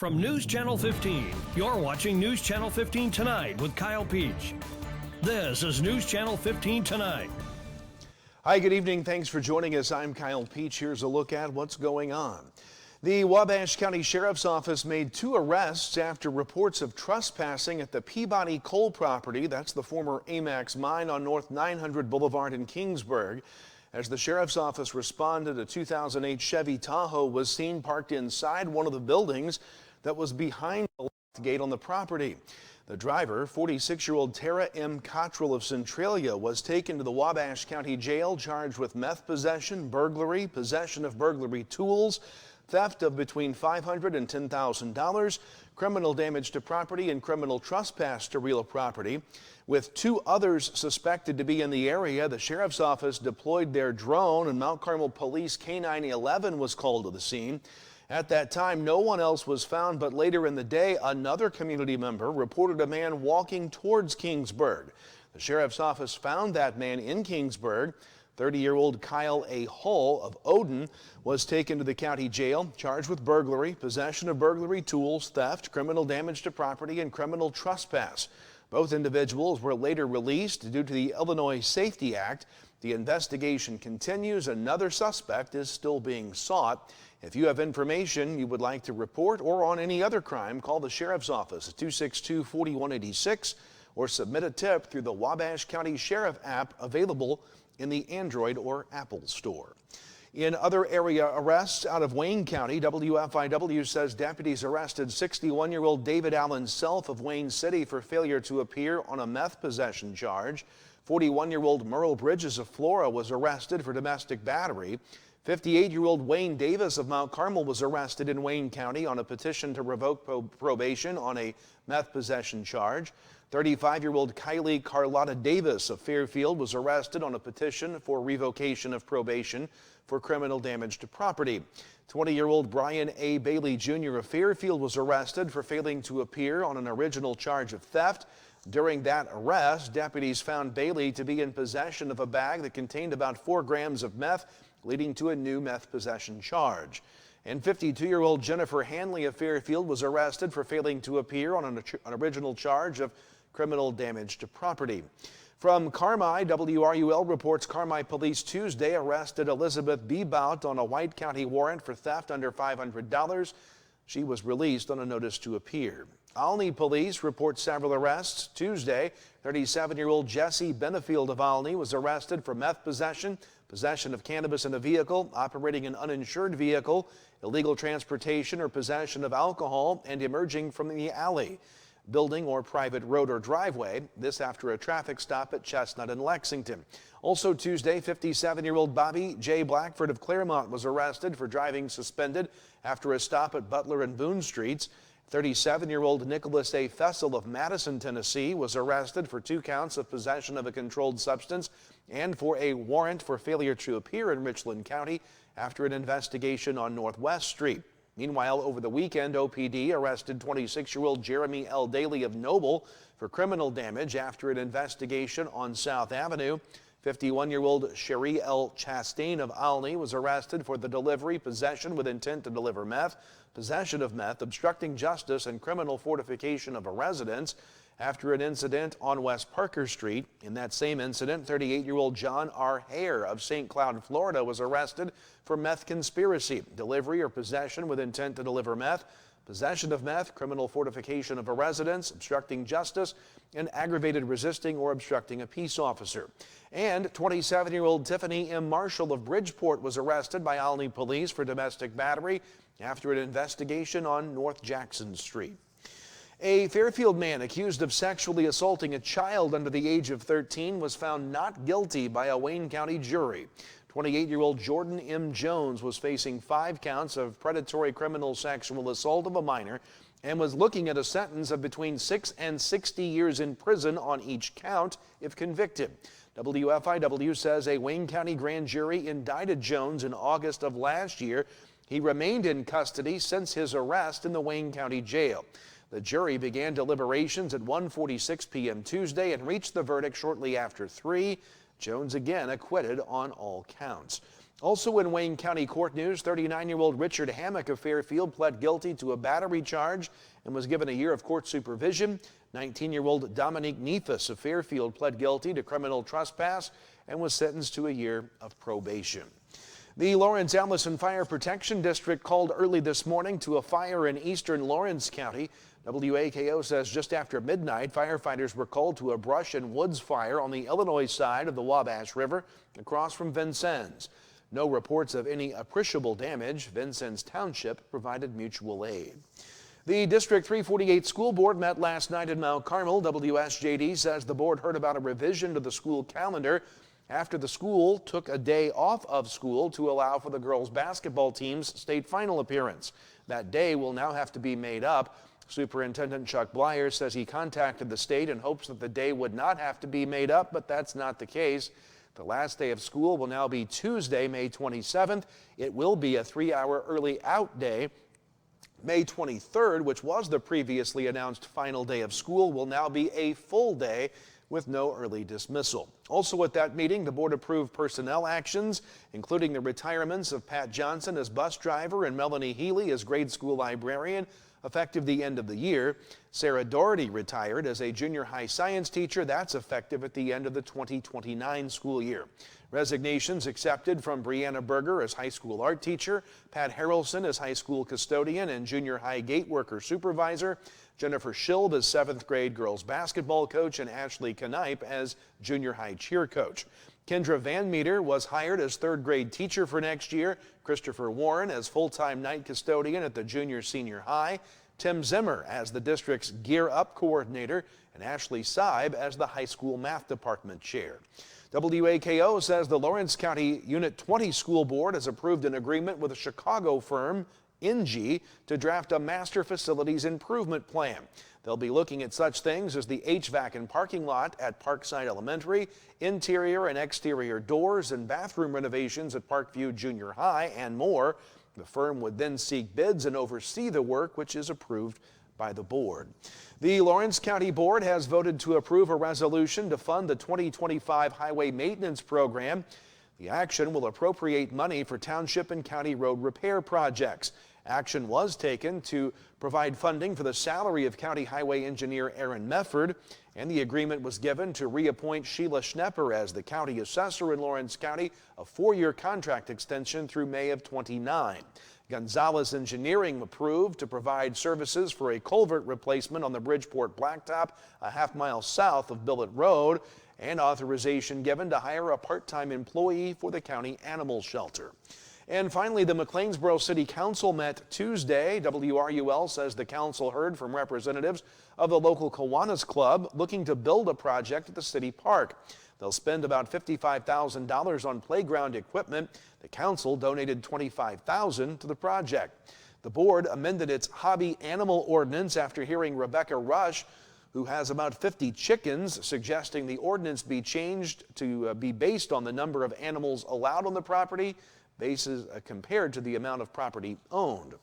From News Channel 15, you're watching News Channel 15 Tonight with Kyle Peach. This is News Channel 15 Tonight. Hi, good evening. Thanks for joining us. I'm Kyle Peach. Here's a look at what's going on. The Wabash County Sheriff's Office made 2 arrests after reports of trespassing at the Peabody coal property. That's the former Amax mine on North 900 Boulevard in Kingsburg. As the Sheriff's Office responded, a 2008 Chevy Tahoe was seen parked inside one of the buildings that was behind the locked gate on the property. The driver, 46-year-old Tara M. Cottrell of Centralia, was taken to the Wabash County Jail charged with meth possession, burglary, possession of burglary tools, theft of between $500 and $10,000, criminal damage to property, and criminal trespass to real property. With 2 others suspected to be in the area, the Sheriff's Office deployed their drone, and Mount Carmel Police K-9 11 was called to the scene. At that time, no one else was found, but later in the day, another community member reported a man walking towards Kingsburg. The Sheriff's Office found that man in Kingsburg. 30-year-old Kyle A. Hull of Odin was taken to the county jail, charged with burglary, possession of burglary tools, theft, criminal damage to property, and criminal trespass. Both individuals were later released due to the Illinois Safety Act. The investigation continues. Another suspect is still being sought. If you have information you would like to report or on any other crime, call the Sheriff's Office at 262-4186 or submit a tip through the Wabash County Sheriff app available in the Android or Apple Store. In other area arrests out of Wayne County, WFIW says deputies arrested 61-year-old David Allen Self of Wayne City for failure to appear on a meth possession charge. 41-year-old Merle Bridges of Flora was arrested for domestic battery. 58-year-old Wayne Davis of Mount Carmel was arrested in Wayne County on a petition to revoke probation on a meth possession charge. 35-year-old Kylie Carlotta Davis of Fairfield was arrested on a petition for revocation of probation for criminal damage to property. 20-year-old Brian A. Bailey Jr. of Fairfield was arrested for failing to appear on an original charge of theft. During that arrest, deputies found Bailey to be in possession of a bag that contained about 4 grams of meth, leading to a new meth possession charge. And 52-year-old Jennifer Hanley of Fairfield was arrested for failing to appear on an original charge of criminal damage to property. From Carmi, WRUL reports Carmi police Tuesday arrested Elizabeth Bebout on a White County warrant for theft under $500. She was released on a notice to appear. Olney police report several arrests. Tuesday, 37-year-old Jesse Benefield of Olney was arrested for meth possession, possession of cannabis in a vehicle, operating an uninsured vehicle, illegal transportation or possession of alcohol, and emerging from the alley, building, or private road or driveway. This after a traffic stop at Chestnut and Lexington. Also Tuesday, 57-year-old Bobby J. Blackford of Claremont was arrested for driving suspended after a stop at Butler and Boone Streets. 37-year-old Nicholas A. Fessel of Madison, Tennessee was arrested for 2 counts of possession of a controlled substance and for a warrant for failure to appear in Richland County after an investigation on Northwest Street. Meanwhile, over the weekend, OPD arrested 26-year-old Jeremy L. Daly of Noble for criminal damage after an investigation on South Avenue. 51-year-old Sherry L. Chastain of Olney was arrested for the delivery, possession with intent to deliver meth, possession of meth, obstructing justice, and criminal fortification of a residence after an incident on West Parker Street. In that same incident, 38-year-old John R. Hare of St. Cloud, Florida was arrested for meth conspiracy, delivery or possession with intent to deliver meth, possession of meth, criminal fortification of a residence, obstructing justice, and aggravated resisting or obstructing a peace officer. And 27-year-old Tiffany M. Marshall of Bridgeport was arrested by Olney police for domestic battery after an investigation on North Jackson Street. A Fairfield man accused of sexually assaulting a child under the age of 13 was found not guilty by a Wayne County jury. 28-year-old Jordan M. Jones was facing 5 counts of predatory criminal sexual assault of a minor and was looking at a sentence of between 6 and 60 years in prison on each count if convicted. WFIW says a Wayne County grand jury indicted Jones in August of last year. He remained in custody since his arrest in the Wayne County jail. The jury began deliberations at 1:46 p.m. Tuesday and reached the verdict shortly after 3. Jones again acquitted on all counts. Also in Wayne County Court news, 39-year-old Richard Hammock of Fairfield pled guilty to a battery charge and was given a year of court supervision. 19-year-old Dominique Nefas of Fairfield pled guilty to criminal trespass and was sentenced to a year of probation. The Lawrence Allison Fire Protection District called early this morning to a fire in eastern Lawrence County. WAKO says just after midnight, firefighters were called to a brush and woods fire on the Illinois side of the Wabash River across from Vincennes. No reports of any appreciable damage. Vincennes Township provided mutual aid. The District 348 School Board met last night in Mount Carmel. WSJD says the board heard about a revision to the school calendar after the school took a day off of school to allow for the girls' basketball team's state final appearance. That day will now have to be made up. Superintendent Chuck Blyer says he contacted the state in hopes that the day would not have to be made up, but that's not the case. The last day of school will now be Tuesday, May 27th. It will be a 3-hour early out day. May 23rd, which was the previously announced final day of school, will now be a full day with no early dismissal. Also at that meeting, the board approved personnel actions, including the retirements of Pat Johnson as bus driver and Melanie Healy as grade school librarian, effective the end of the year. Sarah Doherty retired as a junior high science teacher. That's effective at the end of the 2029 school year. Resignations accepted from Brianna Berger as high school art teacher, Pat Harrelson as high school custodian and junior high gate worker supervisor, Jennifer Schilb as 7th grade girls basketball coach, and Ashley Knipe as junior high cheer coach. Kendra Van Meter was hired as 3rd grade teacher for next year, Christopher Warren as full-time night custodian at the junior senior high, Tim Zimmer as the district's Gear Up coordinator, and Ashley Seib as the high school math department chair. WAKO says the Lawrence County Unit 20 School Board has approved an agreement with a Chicago firm, NG, to draft a master facilities improvement plan. They'll be looking at such things as the HVAC and parking lot at Parkside Elementary, interior and exterior doors and bathroom renovations at Parkview Junior High, and more. The firm would then seek bids and oversee the work, which is approved by the board. The Lawrence County Board has voted to approve a resolution to fund the 2025 highway maintenance program. The action will appropriate money for township and county road repair projects. Action was taken to provide funding for the salary of County Highway Engineer Aaron Mefford, and the agreement was given to reappoint Sheila Schnepper as the county assessor in Lawrence County, a 4-year contract extension through May of 29. Gonzalez Engineering approved to provide services for a culvert replacement on the Bridgeport Blacktop, a half-mile south of Billet Road, and authorization given to hire a part-time employee for the county animal shelter. And finally, the McLeansboro City Council met Tuesday. WRUL says the council heard from representatives of the local Kiwanis Club looking to build a project at the city park. They'll spend about $55,000 on playground equipment. The council donated $25,000 to the project. The board amended its hobby animal ordinance after hearing Rebecca Rush, who has about 50 chickens, suggesting the ordinance be changed to be based on the number of animals allowed on the property, bases compared to the amount of property owned.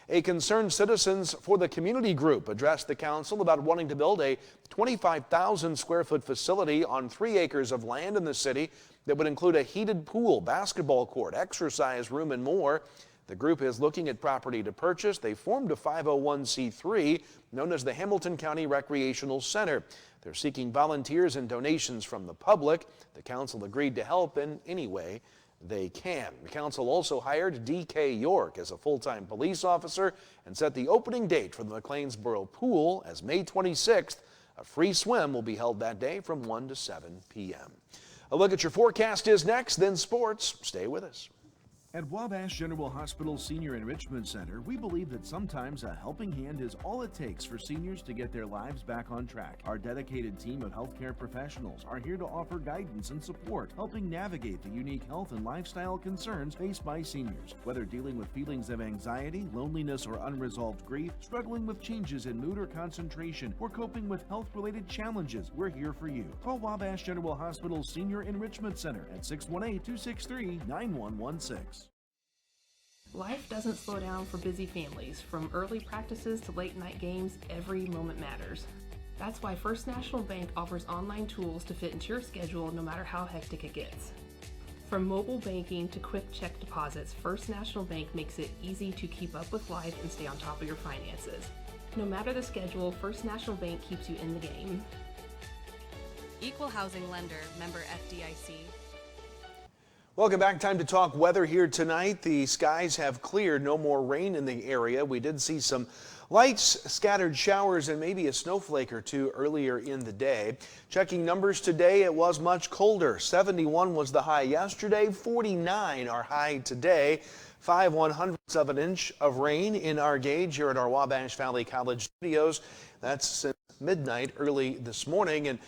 A concerned citizens for the community group addressed the council about wanting to build a 25,000 square foot facility on 3 acres of land in the city that would include a heated pool, basketball court, exercise room, and more. The group is looking at property to purchase. They formed a 501c3 known as the Hamilton County Recreational Center. They're seeking volunteers and donations from the public. The council agreed to help in any way they can. The council also hired D.K. York as a full-time police officer and set the opening date for the McLeansboro pool as May 26th. A free swim will be held that day from 1 to 7 p.m. A look at your forecast is next, then sports. Stay with us. At Wabash General Hospital Senior Enrichment Center, we believe that sometimes a helping hand is all it takes for seniors to get their lives back on track. Our dedicated team of healthcare professionals are here to offer guidance and support, helping navigate the unique health and lifestyle concerns faced by seniors. Whether dealing with feelings of anxiety, loneliness, or unresolved grief, struggling with changes in mood or concentration, or coping with health-related challenges, we're here for you. Call Wabash General Hospital Senior Enrichment Center at 618-263-9116. Life doesn't slow down for busy families. From early practices to late night games, every moment matters. That's why First National Bank offers online tools to fit into your schedule no matter how hectic it gets. From mobile banking to quick check deposits, First National Bank makes it easy to keep up with life and stay on top of your finances. No matter the schedule, First National Bank keeps you in the game. Equal housing lender, member FDIC. Welcome back. Time to talk weather here tonight. The skies have cleared. No more rain in the area. We did see some light scattered showers and maybe a snowflake or two earlier in the day. Checking numbers today, it was much colder. 71 was the high yesterday, 49 our high today. 5/100ths of an inch of rain in our gauge here at our Wabash Valley College studios. That's since midnight early this morning, and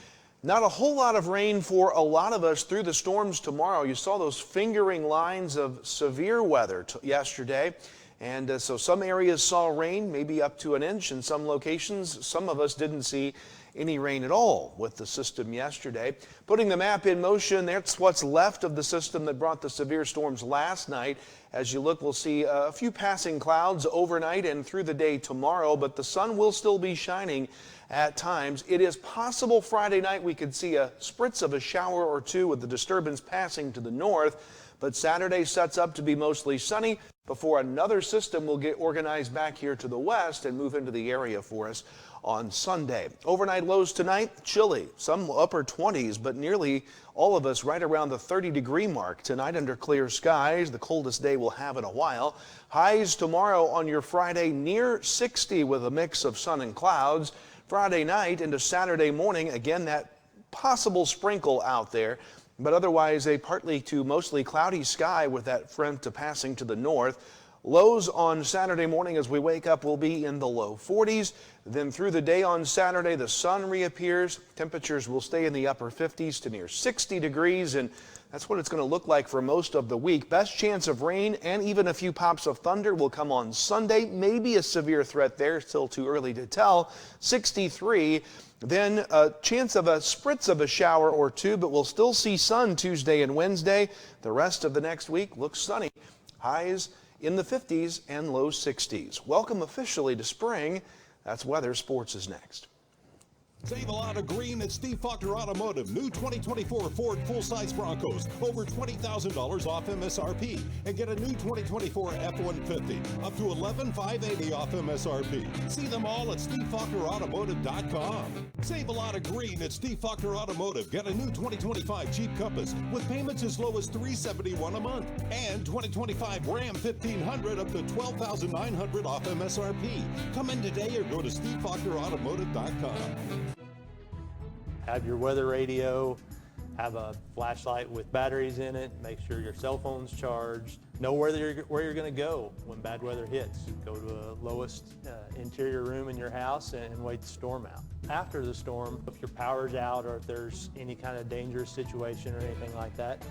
not a whole lot of rain for a lot of us through the storms tomorrow. You saw those fingering lines of severe weather yesterday. And so some areas saw rain, maybe up to an inch in some locations. Some of us didn't see any rain at all with the system yesterday. Putting the map in motion, that's what's left of the system that brought the severe storms last night. As you look, we'll see a few passing clouds overnight and through the day tomorrow, but the sun will still be shining at times. It is possible Friday night we could see a spritz of a shower or two with the disturbance passing to the north, but Saturday sets up to be mostly sunny before another system will get organized back here to the west and move into the area for us on Sunday. Overnight lows tonight, chilly, some upper 20s, but nearly all of us right around the 30-degree mark tonight under clear skies, the coldest day we'll have in a while. Highs tomorrow on your Friday near 60 with a mix of sun and clouds. Friday night into Saturday morning, again, that possible sprinkle out there, but otherwise a partly to mostly cloudy sky with that front passing to the north. Lows on Saturday morning as we wake up will be in the low 40s. Then through the day on Saturday, the sun reappears. Temperatures will stay in the upper 50s to near 60 degrees, and that's what it's going to look like for most of the week. Best chance of rain and even a few pops of thunder will come on Sunday. Maybe a severe threat there, still too early to tell. 63. Then a chance of a spritz of a shower or two, but we'll still see sun Tuesday and Wednesday. The rest of the next week looks sunny. Highs in the 50s and low 60s. Welcome officially to spring. That's weather. Sports is next. Save a lot of green at Steve Faulkner Automotive. New 2024 Ford full-size Broncos. Over $20,000 off MSRP. And get a new 2024 F-150. Up to $11,580 off MSRP. See them all at SteveFaulknerAutomotive.com. Save a lot of green at Steve Faulkner Automotive. Get a new 2025 Jeep Compass with payments as low as $371 a month. And 2025 Ram 1500 up to $12,900 off MSRP. Come in today or go to SteveFaulknerAutomotive.com. Have your weather radio, have a flashlight with batteries in it, make sure your cell phone's charged, know where you're going to go when bad weather hits. Go to the lowest interior room in your house and wait the storm out. After the storm, if your power's out or if there's any kind of dangerous situation or anything like that,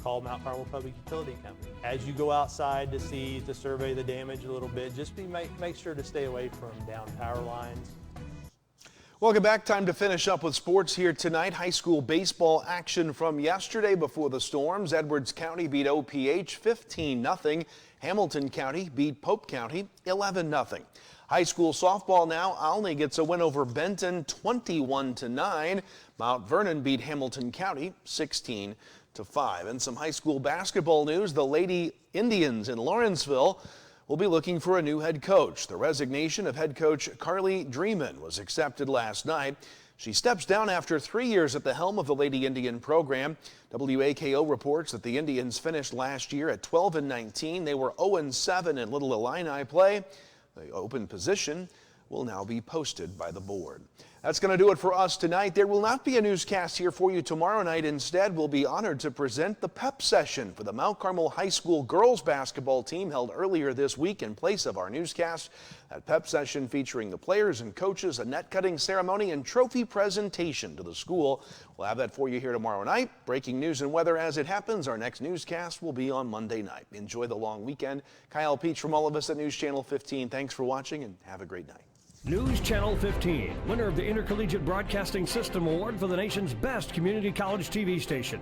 call Mount Carmel Public Utility Company. As you go outside to survey the damage a little bit, just make sure to stay away from down power lines. Welcome back. Time to finish up with sports here tonight. High school baseball action from yesterday before the storms. Edwards County beat OPH 15-0. Hamilton County beat Pope County 11-0. High school softball now. Olney gets a win over Benton 21-9. Mount Vernon beat Hamilton County 16-5. And some high school basketball news. The Lady Indians in Lawrenceville will be looking for a new head coach. The resignation of head coach Carly Dreeman was accepted last night. She steps down after 3 years at the helm of the Lady Indian program. WAKO reports that the Indians finished last year at 12-19. They were 0-7 in Little Illini play. The open position will now be posted by the board. That's going to do it for us tonight. There will not be a newscast here for you tomorrow night. Instead, we'll be honored to present the pep session for the Mount Carmel High School girls basketball team held earlier this week in place of our newscast. That pep session featuring the players and coaches, a net cutting ceremony, and trophy presentation to the school. We'll have that for you here tomorrow night. Breaking news and weather as it happens. Our next newscast will be on Monday night. Enjoy the long weekend. Kyle Peach from all of us at News Channel 15. Thanks for watching and have a great night. News Channel 15, winner of the Intercollegiate Broadcasting System Award for the nation's best community college TV station.